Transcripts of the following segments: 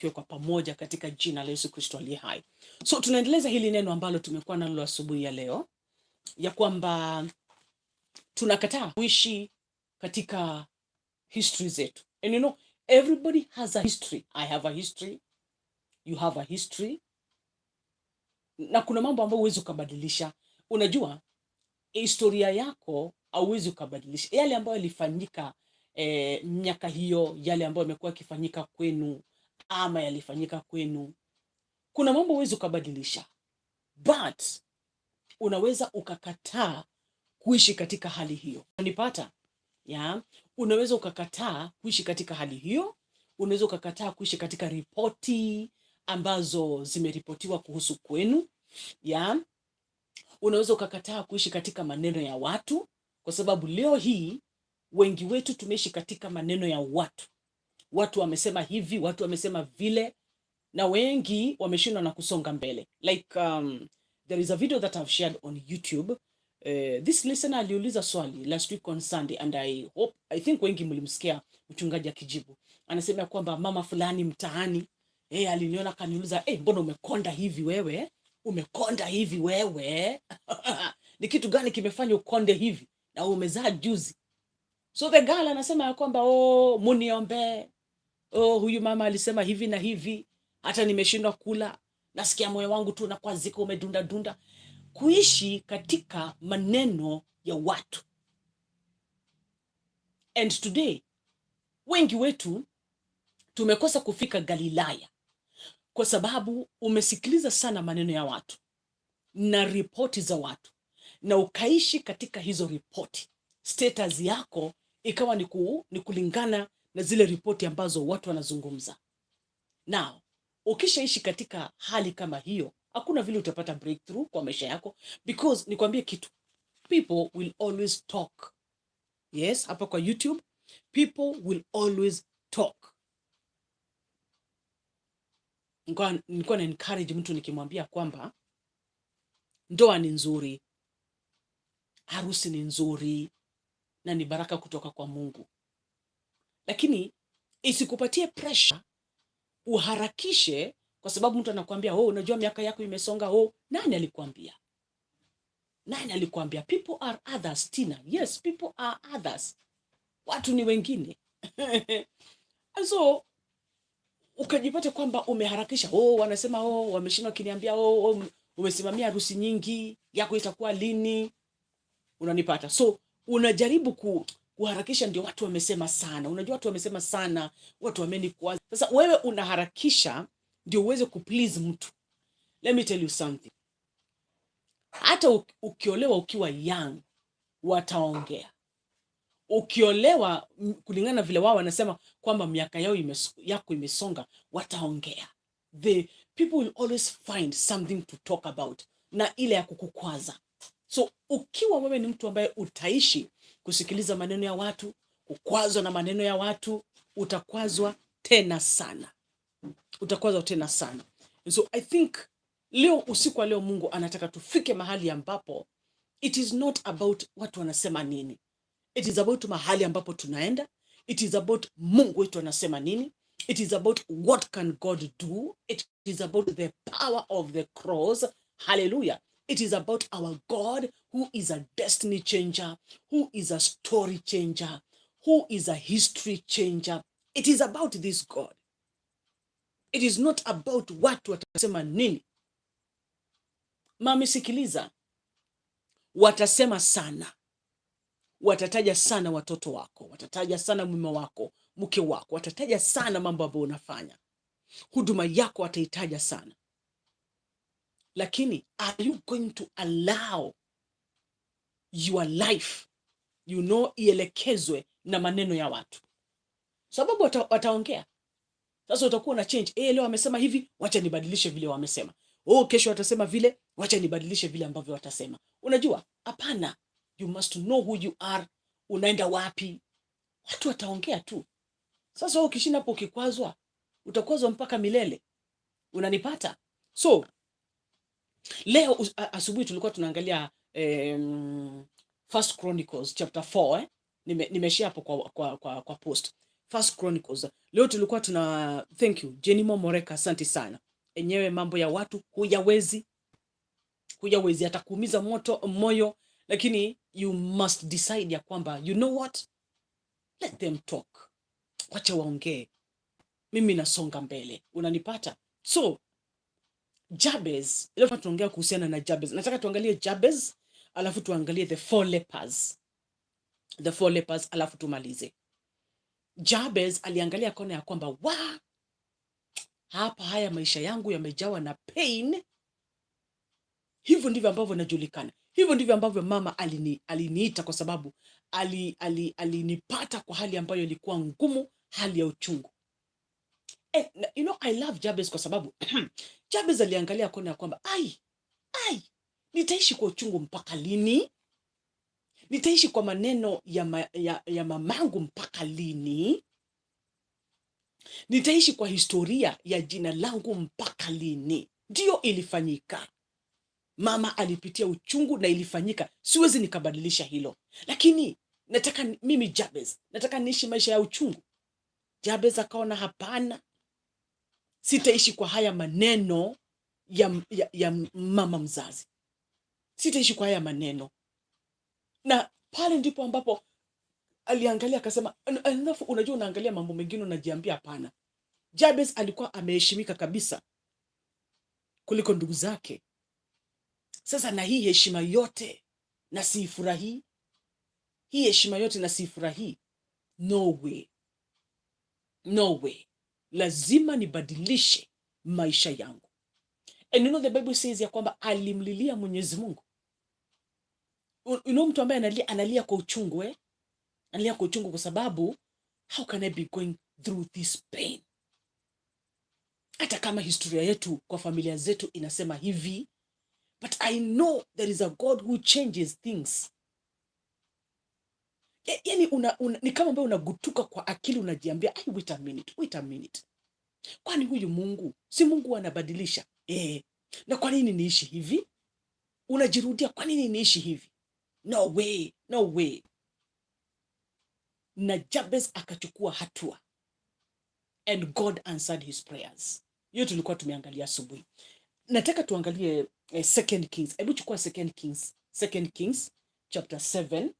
tuwe kwa pamoja katika jina la Yesu Kristo aliye hai. So tunaendeleza hili neno ambalo tumekuwa nalo asubuhi ya leo, ya kwamba tunakataa kuishi katika history zetu. And you know, everybody has a history. I have a history. You have a history. Na kuna mambo ambayo huwezi ukabadilisha. Unajua, historia yako hauwezi ukabadilisha. Yale ambayo yalifanyika miaka hiyo, yale ambayo yamekuwa yakifanyika kwenu ama yalifanyika kwenu, kuna mambo huwezi ukabadilisha. But unaweza ukakataa kuishi katika hali hiyo. Unanipata? Yeah. Unaweza ukakataa kuishi katika hali hiyo. Unaweza ukakataa kuishi katika ripoti ambazo zimeripotiwa kuhusu kwenu. Yeah. Unaweza ukakataa kuishi katika maneno ya watu, kwa sababu leo hii wengi wetu tumeishi katika maneno ya watu. Watu wamesema hivi, watu wamesema vile, na wengi wameshindwa na kusonga mbele. Like there is a video that I've shared on YouTube. This listener aliuliza swali last week on Sunday, and I think wengi mlimsikia mchungaji akijibu. Anasema kwamba mama fulani mtaani aliniona kaniuliza, mbona umekonda hivi wewe? Umekonda hivi wewe? Ni kitu gani kimefanya ukonde hivi? Na umezaa juzi. So the girl anasema ya kwamba muniombe. Huyu mama alisema hivi na hivi, hata nimeshindwa kula. Nasikia moyo wangu tu unakwazika, umedunda dunda. Kuishi katika maneno ya watu. And today, wengi wetu tumekosa kufika Galilaya kwa sababu umesikiliza sana maneno ya watu na ripoti za watu, na ukaishi katika hizo ripoti. Status yako ikawa ni kulingana na zile ripoti ambazo watu wanazungumza. Now, ukishaishi katika hali kama hiyo, hakuna vile utapata breakthrough kwa maisha yako, because nikwambie kitu, people will always talk. Yes, hapa kwa YouTube, people will always talk. Nilikuwa na encourage mtu nikimwambia kwamba ndoa ni nzuri, harusi ni nzuri, na ni baraka kutoka kwa Mungu. Lakini isikupatie pressure uharakishe, kwa sababu mtu anakuambia, unajua miaka yako imesonga. Nani alikuambia? Nani alikuambia? People are others, Tina. Yes, people are others. Watu ni wengine. So ukajipata kwamba umeharakisha. Wanasema wameshindwa kiniambia, umesimamia harusi nyingi, yako itakuwa lini? Unanipata? So unajaribu kuharakisha, ndio watu wamesema sana. Unajua watu wamesema sana, watu wamenikwaza. Sasa wewe unaharakisha ndio uweze kuplease mtu. Let me tell you something. Hata ukiolewa ukiwa young, wataongea. Ukiolewa kulingana na vile wao wanasema kwamba miaka yako imesonga, wataongea. The people will always find something to talk about, na ile ya kukukwaza. So ukiwa wewe ni mtu ambaye utaishi kusikiliza maneno ya watu, kukwazwa na maneno ya watu, utakwazwa tena sana. Utakwazwa tena sana. So I think usiku wa leo Mungu anataka tufike mahali ambapo it is not about watu wanasema nini. It is about mahali ambapo tunaenda. It is about Mungu wetu anasema nini. It is about what can God do. It is about the power of the cross. Hallelujah. It is about our God, who is a destiny changer, who is a story changer, who is a history changer. It is about this God. It is not about watu watasema nini. Mami, sikiliza. Watasema sana. Watataja sana watoto wako, watataja sana mume wako, mke wako, watataja sana mambo ambayo unafanya. Huduma yako wataitaja sana. Lakini are you going to allow your life, ielekezwe na maneno ya watu? Sababu wataongea. Sasa utakuwa na change. Leo wamesema hivi, wacha nibadilishe vile wamesema. Kesho watasema vile, wacha nibadilishe vile ambavyo watasema. Unajua, hapana. You must know who you are. Unaenda wapi? Watu wataongea tu. Sasa ukishinda hapo ukikwazwa, utakwazwa mpaka milele. Unanipata? So leo asubuhi tulikuwa tunaangalia First Chronicles chapter 4. Nimeshare hapo kwa post. First Chronicles. Leo tulikuwa tuna thank you Jenimo Moreka, asante sana. Enyewe mambo ya watu huyawezi atakuumiza moyo, lakini you must decide ya kwamba you know what, let them talk, wacha waongee, mimi nasonga mbele. Unanipata? So Jabez, leo tunaongea kuhusiana na Jabez. Nataka tuangalie Jabez, alafu tuangalie the four lepers. The four lepers, alafu tumalize. Jabez aliangalia kona ya kwamba hapa haya maisha yangu yamejawa na pain. Hivyo ndivyo ambavyo najulikana. Hivyo ndivyo ambavyo mama aliniita, kwa sababu alinipata kwa hali ambayo ilikuwa ngumu, hali ya uchungu. You know, I love Jabez kwa sababu Jabez aliangalia kona ya kwamba nitaishi kwa uchungu mpaka lini? Nitaishi kwa maneno ya mamangu mpaka lini? Nitaishi kwa historia ya jina langu mpaka lini? Ndio ilifanyika. Mama alipitia uchungu na ilifanyika. Siwezi nikabadilisha hilo. Lakini nataka mimi Jabez, nataka niishi maisha ya uchungu. Jabez akaona hapana, sitaishi kwa haya maneno ya mama mzazi. Sitaishi kwa haya maneno. Na pale ndipo ambapo aliangalia akasema, unajua unaangalia mambo mengine unajiambia hapana. Jabez alikuwa ameheshimika kabisa kuliko ndugu zake. Sasa na hii heshima yote na siifurahii? Hii heshima yote na siifurahii? No way. No way. Lazima nibadilishe maisha yangu. And you know the Bible says ya kwamba alimlilia Mwenyezi Mungu. You know mtu ambaye analia kwa uchungu, analia kwa uchungu kwa sababu how can I be going through this pain? Hata kama historia yetu kwa familia zetu inasema hivi, but I know there is a God who changes things. Yani ni kama ambaye unagutuka kwa akili, unajiambia, wait a minute. Kwani huyu Mungu, si Mungu anabadilisha? Na kwa nini niishi hivi? Unajirudia, kwa nini niishi hivi? No way, no way. Na Jabez akachukua hatua. And God answered his prayers. Hiyo tulikuwa tumeangalia asubuhi. Nataka tuangalie Second Kings. Hebu chukua Second Kings chapter 7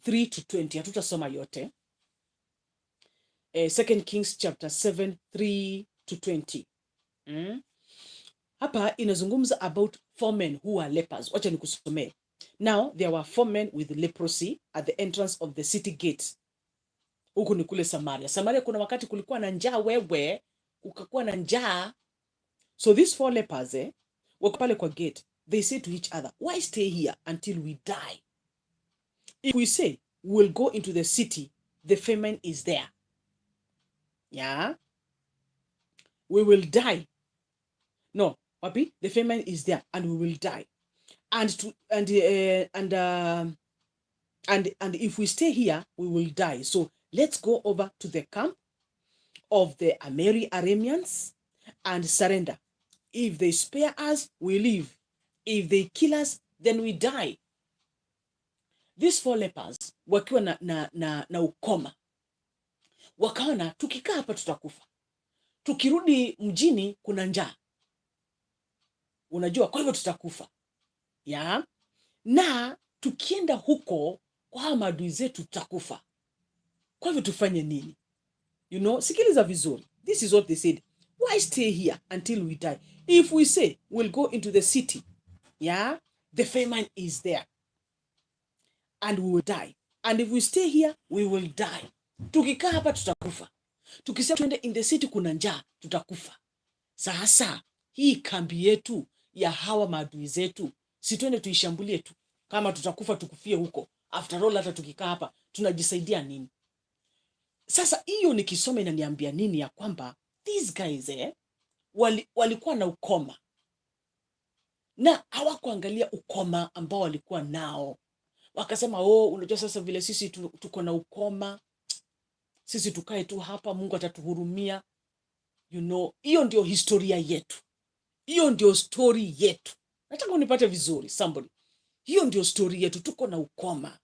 3 to 20. Hatutasoma yote. Second Kings chapter 7 3 to 20. Hapa inazungumza about 4 men who are lepers. Wacha nikusomee. Now there were 4 men with leprosy at the entrance of the city gate. Huku ni kule Samaria. Samaria kuna wakati kulikuwa na njaa, wewe ukakuwa na njaa. So these 4 lepers wako pale kwa gate. They say to each other, why stay here until we die? If we say we'll go into the city, the famine is there. Yeah, we will die. No, papi, the famine is there and we will die. And if we stay here, we will die. So let's go over to the camp of the Arameans and surrender. If they spare us, we live. If they kill us, then we die. These 4 lepers wakiwa na ukoma, wakaona tukikaa hapa tutakufa, tukirudi mjini kuna njaa, unajua, kwa hivyo tutakufa. Na tukienda huko kwa maadui zetu tutakufa. Kwa hivyo tufanye nini? You know, sikiliza vizuri. This is what they said. Why stay here until we die? If we say we'll go into the city, the famine is there and we will die. And if we stay here, we will die. Tukikaa hapa tutakufa. Tukisema tuende in the city kuna njaa, tutakufa. Sasa hii kambi yetu ya hawa maadui zetu, si tuende tuishambulie tu. Kama tutakufa tukufie huko. After all, hata tukikaa hapa tunajisaidia nini? Sasa hiyo nikisoma inaniambia nini? Ya kwamba these guys walikuwa na ukoma, na hawakuangalia ukoma ambao walikuwa nao. Wakasema, unajua sasa vile sisi tuko na ukoma, sisi tukae tu hapa, Mungu atatuhurumia. You know, hiyo ndio historia yetu. Hiyo ndio story yetu. Nataka unipate vizuri somebody. Hiyo ndio story yetu, tuko na ukoma.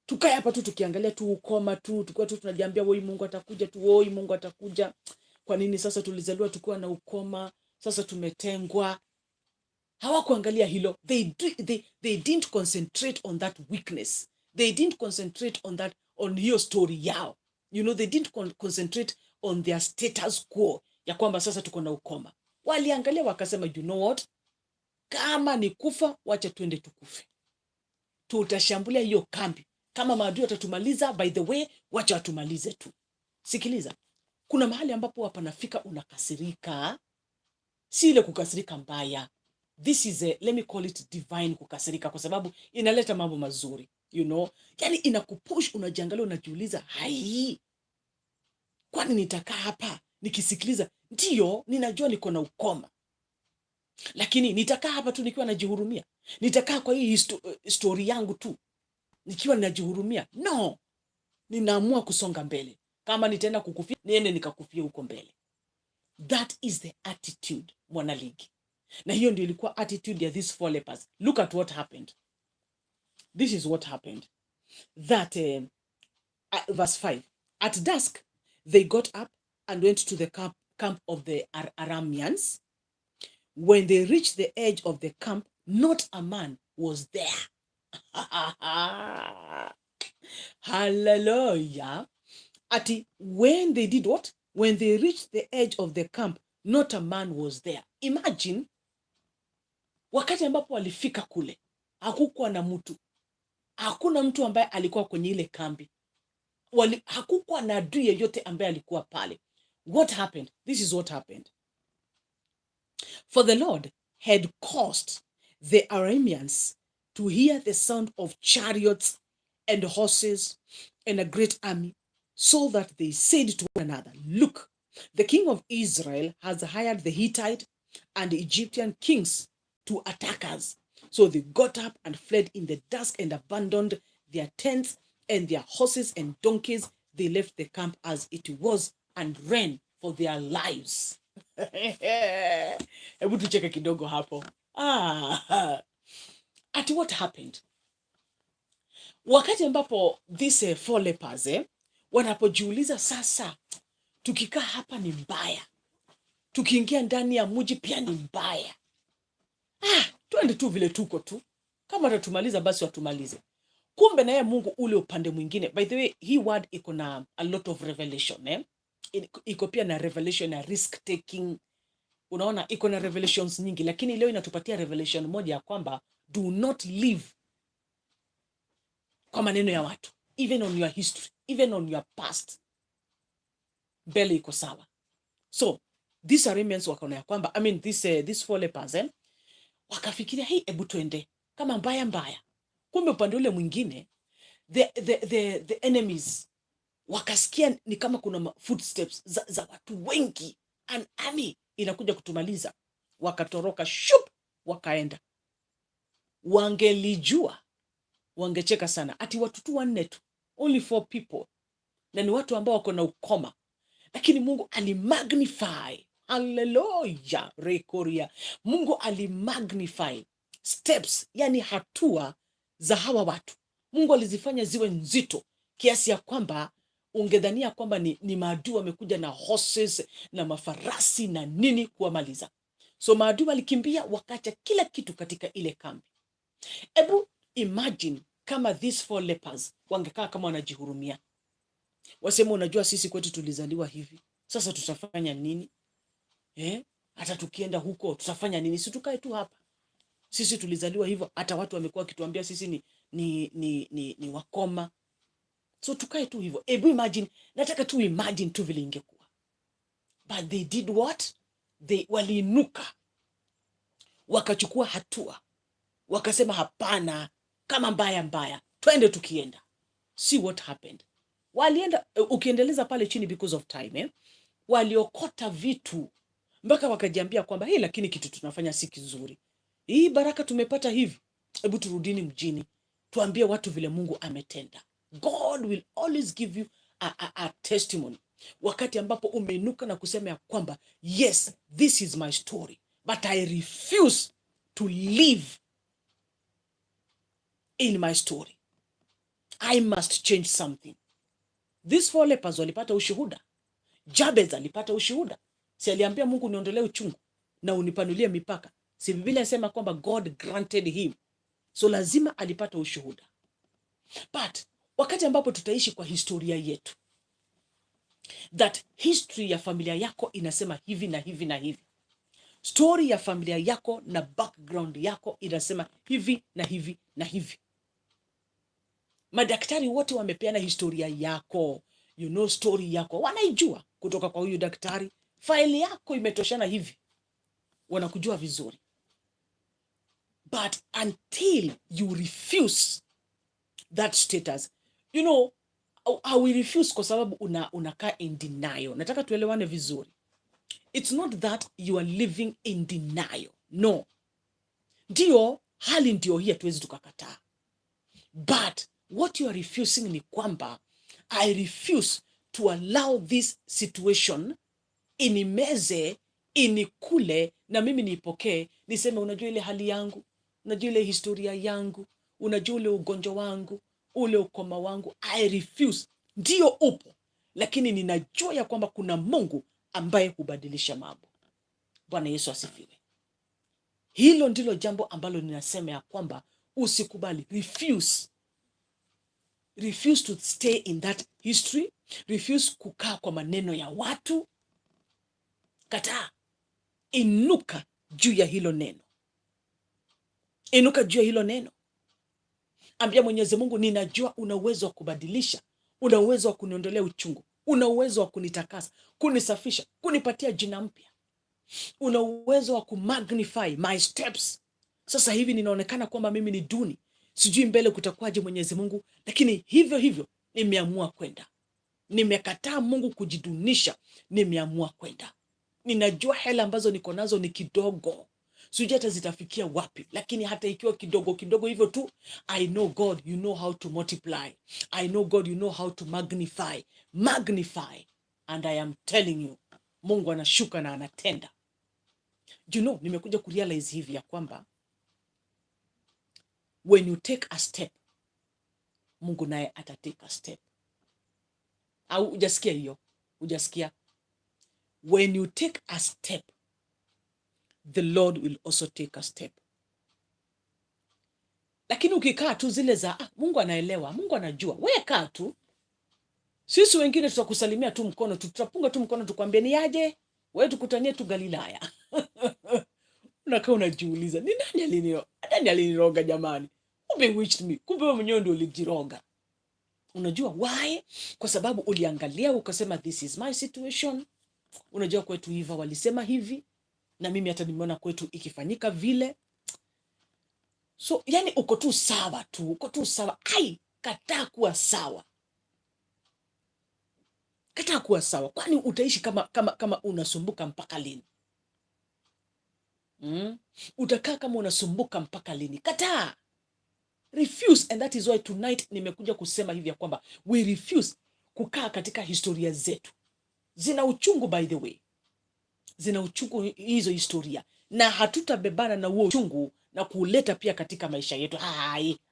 Tukae hapa tu tukiangalia tu ukoma tu, tukua tu tunajiambia woi Mungu atakuja tu, woi Mungu atakuja. Kwa nini sasa tulizaliwa tukiwa na ukoma? Sasa tumetengwa. Hawakuangalia hilo. They didn't concentrate on that weakness. They didn't concentrate on hiyo story yao. They didn't concentrate on their status quo ya kwamba sasa tuko na ukoma. Waliangalia wakasema, you know what? Kama ni kufa, wacha tuende tukufe. Tutashambulia hiyo kambi. Kama maadui watatumaliza, by the way, wacha watumalize tu. Sikiliza. Kuna mahali ambapo wapanafika unakasirika. Si ile kukasirika mbaya. This is let me call it divine kukasirika, kwa sababu inaleta mambo mazuri, yani inakupush, unajiangalia, unajiuliza, hai, kwani nitakaa hapa nikisikiliza? Ndio, ninajua niko na ukoma, lakini nitakaa hapa tu nikiwa najihurumia? Nitakaa kwa hii story yangu tu nikiwa najihurumia? No, ninaamua kusonga mbele. Kama nitaenda kukufia, niende nikakufia huko mbele. That is the attitude, mwanaligi. Na hiyo ndio ilikuwa attitude ya these 4 lepers. Look at what happened. This is what happened. That verse 5. At dusk, they got up and went to the camp of the Arameans. When they reached the edge of the camp, not a man was there. Hallelujah. When they did what? When they reached the edge of the camp, not a man was there. Imagine, wakati ambapo walifika kule, hakukuwa na mtu. Hakuna mtu ambaye alikuwa kwenye ile kambi. Hakukuwa na adui yeyote ambaye alikuwa pale. What happened? This is what happened. For the Lord had caused the Arameans to hear the sound of chariots and horses and a great army, so that they said to one another, look, the king of Israel has hired the Hittite and the Egyptian kings to attack us. So they got up and fled in the dusk and abandoned their tents and their horses and donkeys. They left the camp as it was and ran for their lives. Hebu tucheke kidogo hapo. At what happened? Wakati ambapo these 4 lepers wanapojiuliza, sasa tukikaa hapa ni mbaya, tukiingia ndani ya mji pia ni mbaya, tuende tu vile tuko tu, kama watatumaliza basi watumalize. Kumbe naye Mungu ule upande mwingine. By the way, hii word iko na a lot of revelation, iko pia na revelation na risk taking. Unaona, iko na revelations nyingi, lakini leo inatupatia revelation moja ya kwamba do not live kwa maneno ya watu, even on your history, even on your past. Mbele iko sawa. So these Arameans wakaona ya kwamba, these 4 lepers wakafikiria, hey, ebu tuende kama mbaya. Kumbe upande ule mwingine the enemies wakasikia ni kama kuna footsteps za watu wengi, an army inakuja kutumaliza. Wakatoroka shup, wakaenda. Wangelijua wangecheka sana, ati watu tu 4 tu, only 4 people, na ni watu ambao wako na ukoma. Lakini Mungu alimagnify, hallelujah, rekoria, Mungu alimagnify steps, yani hatua za hawa watu. Mungu alizifanya ziwe nzito kiasi ya kwamba ungedhania kwamba ni maadui wamekuja na horses na mafarasi na nini kuwamaliza. So maadui walikimbia, wakacha kila kitu katika ile kambi. Ebu imagine kama these 4 lepers wangekaa kama wanajihurumia. Wasema, unajua sisi kwetu tulizaliwa hivi, sasa tutafanya nini? Hata tukienda huko tutafanya nini? Si tukae tu hapa. Sisi tulizaliwa hivyo, hata watu wamekuwa wakituambia sisi ni wakoma. So tukae tu hivyo. Ebu imagine, nataka tu imagine tu vile ingekuwa. But they did what? Waliinuka. Wakachukua hatua. Wakasema hapana, kama mbaya, twende tukienda. See what happened. Walienda, ukiendeleza pale chini because of time, waliokota vitu mpaka wakajiambia kwamba, hey, lakini kitu tunafanya si kizuri. Hii baraka tumepata hivi. Hebu turudini mjini, tuambie watu vile Mungu ametenda. God will always give you a testimony. Wakati ambapo umeinuka na kusema ya kwamba, yes, this is my story, but I refuse to live in my story. I must change something. These 4 lepers walipata ushuhuda. Jabez alipata ushuhuda. Si aliambia Mungu, niondolee uchungu na unipanulie mipaka. Si Biblia inasema kwamba God granted him. So lazima alipata ushuhuda. But wakati ambapo tutaishi kwa historia yetu, that history ya familia yako inasema hivi na hivi na hivi. Story ya familia yako na background yako inasema hivi na hivi na hivi. Madaktari wote wamepeana historia yako, story yako, wanaijua kutoka kwa huyu daktari. Faili yako imetoshana hivi, wanakujua vizuri. But until you refuse that status, I will refuse kwa sababu unakaa in denial. Nataka tuelewane vizuri. It's not that you are living in denial. No. Ndio, hali ndio hii, hatuwezi tukakataa. But what you are refusing ni kwamba I refuse to allow this situation inimeze, inikule, na mimi niipokee, niseme unajua ile hali yangu, unajua ile historia yangu, unajua ule ugonjwa wangu, ule ukoma wangu. I refuse. Ndio upo, lakini ninajua ya kwamba kuna Mungu ambaye hubadilisha mambo. Bwana Yesu asifiwe. Hilo ndilo jambo ambalo ninasema ya kwamba usikubali. Refuse to stay in that history. Refuse kukaa kwa maneno ya watu. Kataa. Inuka juu ya hilo neno. Inuka juu ya hilo neno. Ambia Mwenyezi Mungu, ninajua una uwezo wa kubadilisha. Una uwezo wa kuniondolea uchungu. Una uwezo wa kunitakasa, kunisafisha, kunipatia jina mpya. Una uwezo wa kumagnify my steps. Sasa hivi ninaonekana kwamba mimi ni duni. Sijui mbele kutakuwaje Mwenyezi Mungu, lakini hivyo nimeamua kwenda. Nimekataa Mungu kujidunisha, nimeamua kwenda. Ninajua hela ambazo niko nazo ni kidogo. Sijui hata zitafikia wapi, lakini hata ikiwa kidogo hivyo tu, I know God, you know how to multiply. I know God, you know how to magnify. And I am telling you, Mungu anashuka na anatenda. Nimekuja kurealize hivi ya kwamba when you take a step, Mungu naye atatake a step. Au hujasikia hiyo? Hujasikia? When you take a step, the Lord will also take a step. Lakini ukikaa tu zile za Mungu anaelewa, Mungu anajua, wewe kaa tu. Sisi wengine tutakusalimia tu mkono, tutapunga tu mkono tukwambie ni aje, wewe tukutanie tu Galilaya. Unakaa unajiuliza, ni nani aliniroga jamani? Kumbe bewitched me. Kumbe wewe mwenyewe ndio ulijiroga. Unajua why? Kwa sababu uliangalia ukasema this is my situation. Unajua kwetu hiva walisema hivi, na mimi hata nimeona kwetu ikifanyika vile. So yani uko tu sawa tu, uko tu sawa. Kataa kuwa sawa. Kataa kuwa sawa. Kwani utaishi kama unasumbuka mpaka lini? Utakaa kama unasumbuka mpaka lini? Kataa. Refuse. And that is why tonight nimekuja kusema hivi ya kwamba we refuse kukaa katika historia zetu. Zina uchungu, by the way. Zina uchungu hizo historia. Na hatutabebana na huo uchungu na kuuleta pia katika maisha yetu.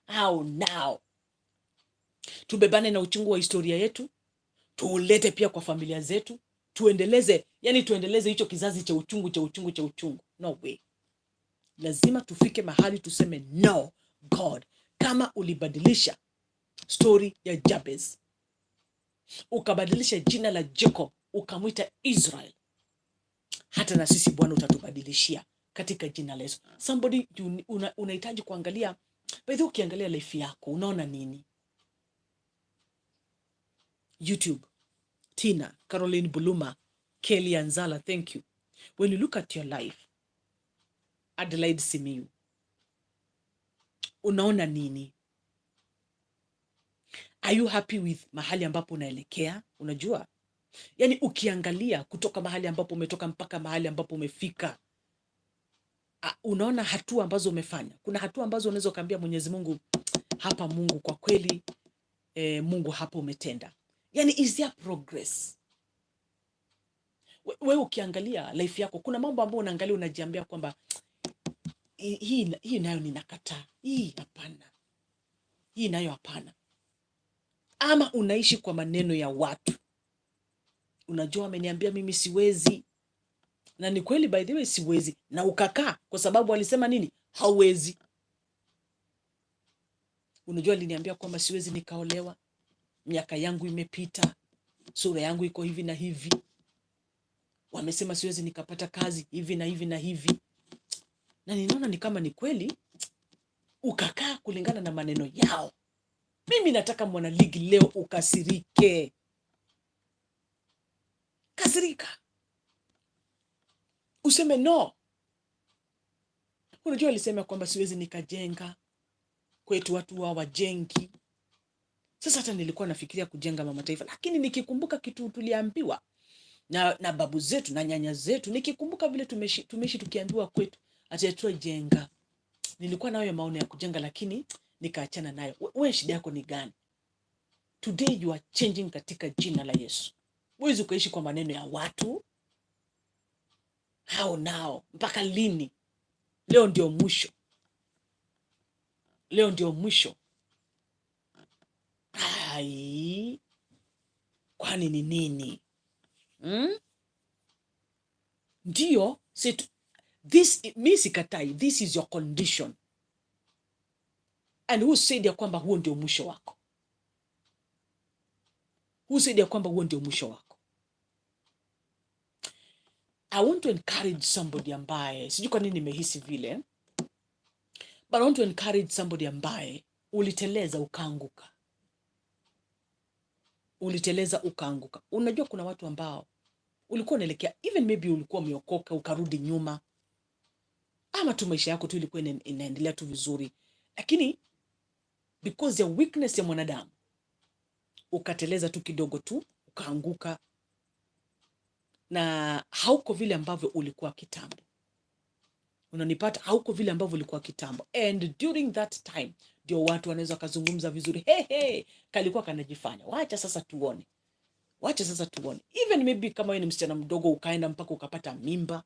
How now? Tubebane na uchungu wa historia yetu, tuulete pia kwa familia zetu, tuendeleze hicho kizazi cha uchungu. No way. Lazima tufike mahali tuseme no, God, kama ulibadilisha story ya Jabez, ukabadilisha jina la Jacob, ukamwita Israel, hata na sisi Bwana utatubadilishia katika jina la Yesu. Somebody unahitaji kuangalia, by the way, ukiangalia life yako unaona nini? YouTube, Tina, Caroline Buluma, Kelly Anzala, thank you. When you look at your life, Adelaide Simiyu, unaona nini? Are you happy with mahali ambapo unaelekea? Unajua? Yani ukiangalia kutoka mahali ambapo umetoka mpaka mahali ambapo umefika, unaona hatua ambazo umefanya. Kuna hatua ambazo unaweza kuambia Mwenyezi Mungu, hapa Mungu kwa kweli, Mungu hapa umetenda. Yani is there progress? Wewe ukiangalia life yako, kuna mambo ambayo unaangalia unajiambia kwamba hii nayo ninakataa. Hii hapana. Hii nayo hapana. ama unaishi kwa maneno ya watu. Unajua ameniambia mimi siwezi, na ni kweli, by the way siwezi, na ukakaa kwa sababu alisema nini? Hauwezi. Unajua aliniambia kwamba siwezi nikaolewa, miaka yangu imepita, sura yangu iko hivi na hivi, wamesema siwezi nikapata kazi hivi na hivi na hivi, na ninaona ni kama ni kweli. Ukakaa kulingana na maneno yao. Mimi nataka mwanaligi leo ukasirike. Kasirika, useme no. Unajua alisema kwamba siwezi nikajenga, kwetu watu hawajengi. Sasa hata nilikuwa nafikiria kujenga Mama Taifa, lakini nikikumbuka kitu tuliambiwa na babu zetu na nyanya zetu, nikikumbuka vile tumeishi tukiambiwa kwetu ati tujenga, nilikuwa nayo maono ya kujenga, lakini nikaachana nayo. Wewe shida yako ni gani? Today you are changing katika jina la Yesu. Huwezi ukaishi kwa maneno ya watu. Hao nao mpaka lini? Leo ndio mwisho. Leo ndio mwisho. Ai, kwani ni nini? Ndio, mi sikatai, this is your condition. And who said ya kwamba huo ndio mwisho wako? Who said ya kwamba huo ndio mwisho wako? I want to encourage somebody ambaye, sijui kwa nini nimehisi vile, but I want to encourage somebody ambaye uliteleza ukaanguka. Uliteleza ukaanguka. Unajua kuna watu ambao ulikuwa unaelekea, even maybe ulikuwa umeokoka ukarudi nyuma, ama tu maisha yako tu ilikuwa inaendelea tu vizuri, lakini because ya weakness ya mwanadamu ukateleza tu kidogo tu ukaanguka, na hauko vile ambavyo ulikuwa kitambo. Unanipata? Hauko vile ambavyo ulikuwa kitambo. And during that time ndio watu wanaweza kuzungumza vizuri, hey, kalikuwa kanajifanya, wacha sasa tuone. Wacha sasa tuone. Even maybe kama wewe ni msichana mdogo ukaenda mpaka ukapata mimba,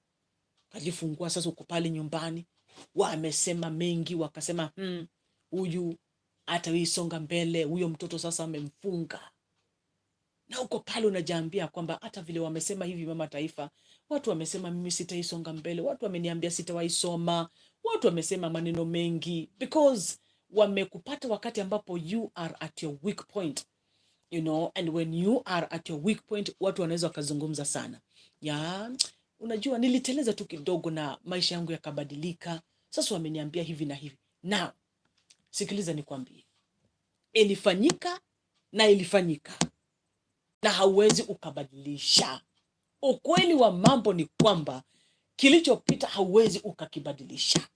kajifungua, sasa uko pale nyumbani, wamesema mengi, wakasema huyu hata wewe songa mbele, huyo mtoto sasa amemfunga. Na uko pale unajiambia kwamba hata vile wamesema hivi Mama Taifa, watu wamesema mimi sitaisonga mbele, watu wameniambia sitawaisoma, watu wamesema maneno mengi, because wamekupata wakati ambapo you are at your weak point. You know, and when you are at your weak point, watu wanaweza wakazungumza sana. Unajua niliteleza tu kidogo na maisha yangu yakabadilika. Sasa wameniambia hivi na hivi. Now, sikiliza nikwambie. Ilifanyika na ilifanyika. Na hauwezi ukabadilisha. Ukweli wa mambo ni kwamba kilichopita hauwezi ukakibadilisha.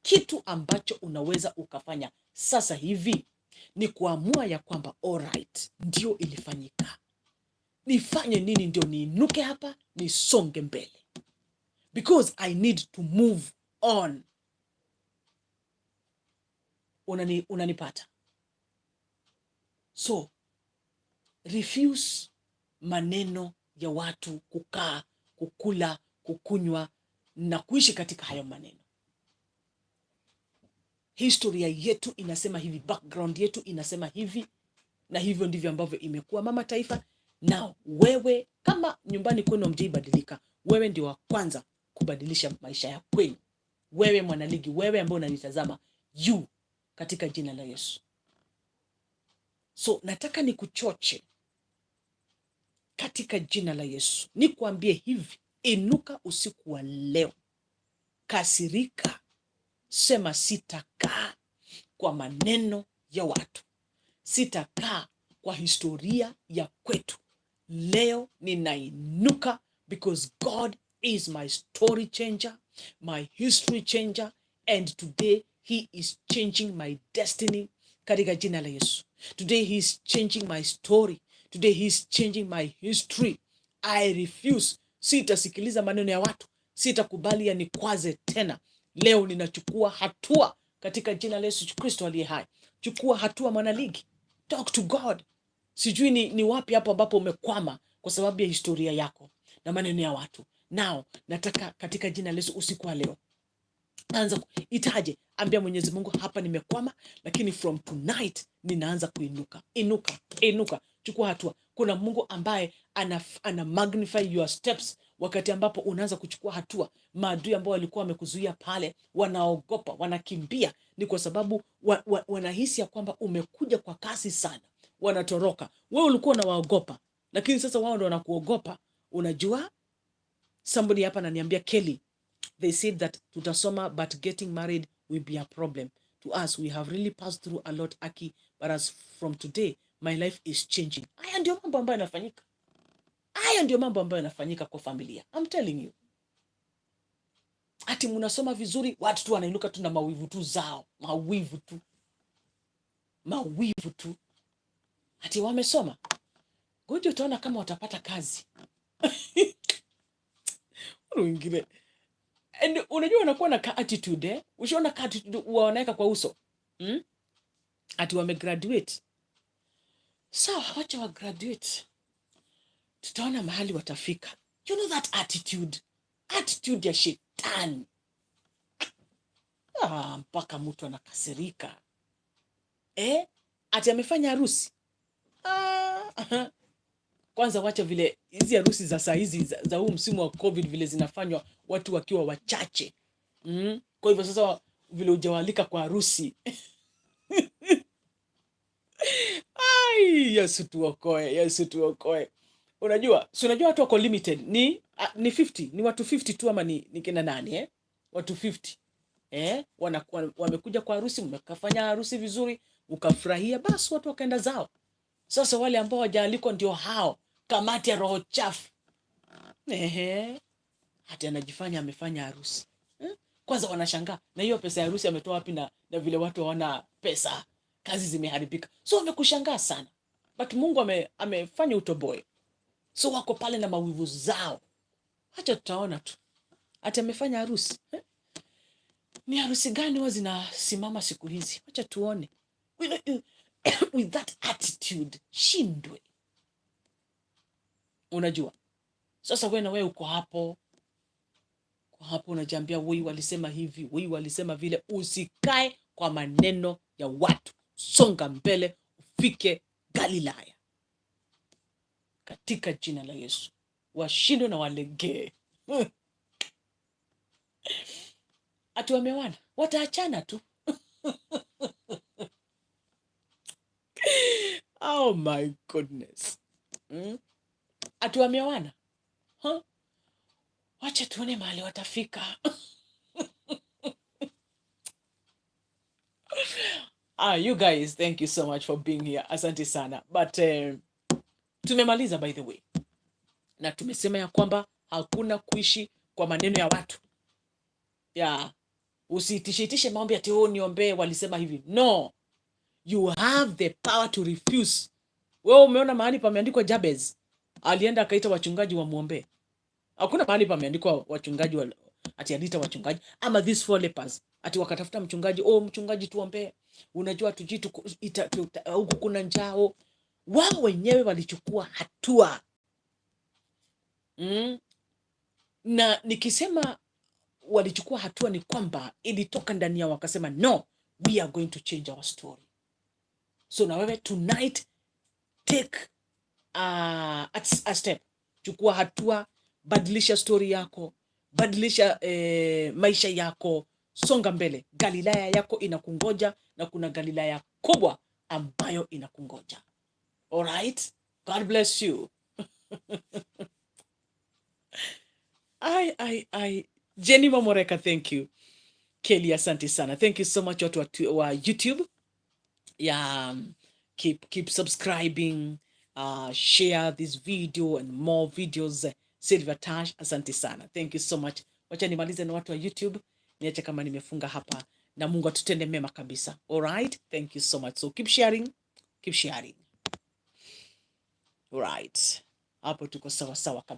Kitu ambacho unaweza ukafanya sasa hivi ni kuamua ya kwamba alright, ndio ilifanyika. Nifanye nini ndio niinuke hapa, nisonge mbele. Because I need to move on. Unanipata? So, refuse maneno ya watu, kukaa, kukula, kukunywa na kuishi katika hayo maneno. Historia yetu inasema hivi, background yetu inasema hivi, na hivyo ndivyo ambavyo imekuwa Mama Taifa. Now, wewe kama nyumbani kwenu hamjaibadilika, wewe ndio wa kwanza kubadilisha maisha ya kwenu. Wewe mwanaligi, wewe ambao unanitazama, katika jina la Yesu. So, nataka nikuchoche katika jina la Yesu. Nikuambie hivi, inuka usiku wa leo. Kasirika. Sema sitakaa kwa maneno ya watu. Sitakaa kwa historia ya kwetu. Leo ninainuka, because God is my story changer, my history changer, and today he is changing my destiny katika jina la Yesu. Today he is changing my story. Today he is changing my history. I refuse. Sitasikiliza maneno ya watu. Sitakubali yanikwaze tena. Leo ninachukua hatua katika jina la Yesu Kristo aliye hai. Chukua hatua mwanaligi. Talk to God. Sijui ni wapi hapo ambapo umekwama kwa sababu ya historia yako na maneno ya watu. Now, nataka katika jina la Yesu usiku wa leo, Anza itaje, ambia Mwenyezi Mungu, hapa nimekwama, lakini from tonight ninaanza kuinuka. Inuka, chukua hatua. Kuna Mungu ambaye ana magnify your steps wakati ambapo unaanza kuchukua hatua. Maadui ambao walikuwa wamekuzuia pale wanaogopa, wanakimbia, ni kwa sababu wanahisi ya kwamba umekuja kwa kasi sana, wanatoroka. Wewe ulikuwa unawaogopa, lakini sasa wao ndio wanakuogopa. Unajua, somebody hapa ananiambia, Kelly, they said that tutasoma but getting married will be a problem to us. We have really passed through a lot, Aki, but as from today my life is changing. Haya ndio mambo ambayo yanafanyika. Haya ndio mambo ambayo yanafanyika kwa familia. I'm telling you. Ati mnasoma vizuri, watu tu wanainuka tu na mawivu tu zao. Mawivu tu. Ati wamesoma. Ngoja utaona kama watapata kazi. Wengine. And unajua wanakuwa na attitude, Ushaona ka attitude wanaweka kwa uso. Ati wamegraduate. Sawa, wacha wa graduate. Tutaona mahali watafika. You know that attitude. Attitude ya shetani. Mpaka mtu anakasirika. Ati amefanya harusi. Kwanza wacha vile hizi harusi za saa hizi za huu msimu wa COVID vile zinafanywa watu wakiwa wachache. Kwa hivyo sasa vile hujawalika kwa harusi. Yesu tuokoe. Unajua watu wako limited ni 50, ni watu 50 tu, ama ni kina nani watu 50. Wamekuja kwa harusi, mkafanya harusi vizuri, ukafurahia, basi watu wakaenda zao. Sasa wale ambao hawajaalikwa ndio hao, kamati ya roho chafu. Hata anajifanya amefanya harusi. Kwanza wanashangaa, na hiyo pesa ya harusi ametoa wapi, na vile watu hawana pesa, kazi zimeharibika. So wamekushangaa sana. But Mungu amefanya utoboe. So wako pale na mawivu zao. Acha tutaona tu. Ati amefanya harusi. Ni harusi gani huwa zinasimama siku hizi? Acha tuone. With that attitude, shindwe. Unajua. Sasa wewe na wewe uko hapo. Kwa hapo unajiambia, wewe walisema hivi, wewe walisema vile. Usikae kwa maneno ya watu. Songa mbele, ufike Galilaya. Katika jina la Yesu. Washindwe na walegee. Ati wamewana, wataachana tu. Oh my goodness. Ati wamewana. Wacha tuone mahali watafika. You guys, thank you so much for being here. Asante sana. But tumemaliza by the way. Na tumesema ya kwamba hakuna kuishi kwa maneno ya watu. Usitishitishe mambo ya niombe walisema hivi. No. You have the power to refuse. Wewe umeona mahali pameandikwa Jabez alienda akaita wachungaji wa muombe? Hakuna mahali pameandikwa wachungaji ati aliita wachungaji, ama these 4 lepers ati wakatafuta mchungaji, mchungaji tuombe. Unajua tujitu huku kuna njao. Wao wenyewe walichukua hatua. Na nikisema walichukua hatua ni kwamba ilitoka ndani yao, wakasema no, we are going to change our story. So na wewe tonight take a step. Chukua hatua, badilisha story yako, badilisha maisha yako, songa mbele. Galilaya yako inakungoja, na kuna Galilaya kubwa ambayo inakungoja. All right? God bless you. Jenny Momoreka, thank you. Kelly, asante sana. Thank you so much watu wa YouTube. Keep subscribing, share this video and more videos. Silver Tash, asante sana. Thank you so much. Wacha nimalize na watu wa YouTube. Niache kama nimefunga hapa, na Mungu atutende mema kabisa. All right? Thank you so much. So keep sharing. Keep sharing. All right. Hapo tuko sawa sawa kabisa.